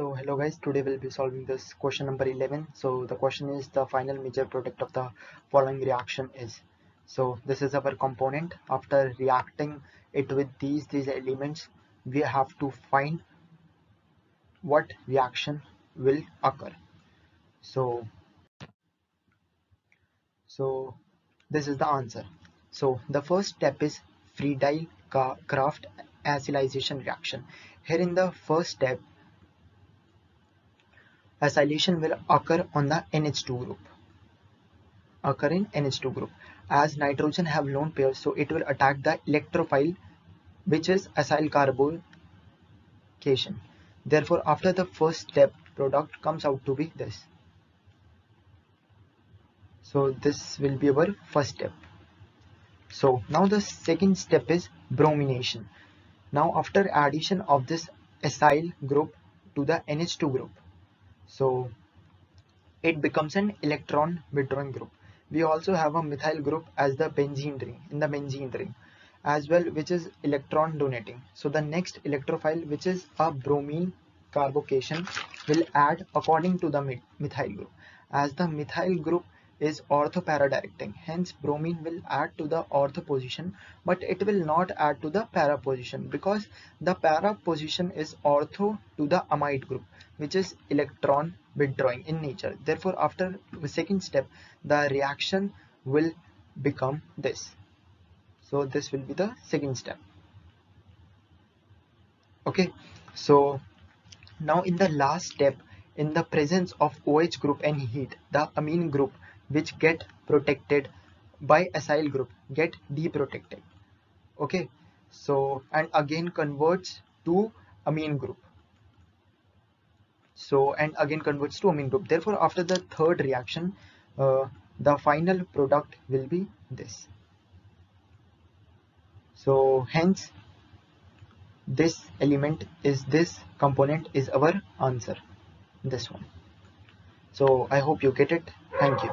So hello guys, today we'll be solving this question number 11. So the question is the final major product of the following reaction is. So this is our component. After reacting it with these elements, we have to find what reaction will occur. So this is the answer. So the first step is Friedel-Crafts acylation reaction. Here in the first step, acylation will occur on the NH2 group. As nitrogen have lone pairs, so it will attack the electrophile, which is acyl carbocation. Therefore, after the first step, product comes out to be this. So this will be our first step. So now the second step is bromination. Now after addition of this acyl group to the NH2 group, so it becomes an electron withdrawing group. We also have a methyl group as the benzene ring, in the benzene ring as well, which is electron donating. So the next electrophile, which is a bromine carbocation, will add according to the methyl group. As the methyl group is ortho-para directing, hence bromine will add to the ortho position, but it will not add to the para position because the para position is ortho to the amide group, which is electron withdrawing in nature. Therefore, after the second step, the reaction will become this. So this will be the second step. Okay, so now in the last step, in the presence of OH group and heat, the amine group which get protected by acyl group get deprotected. Okay, so and again converts to amine group. So and again converts to amine group. Therefore, after the third reaction, the final product will be this. So hence this component is our answer, this one. So I hope you get it. Thank you.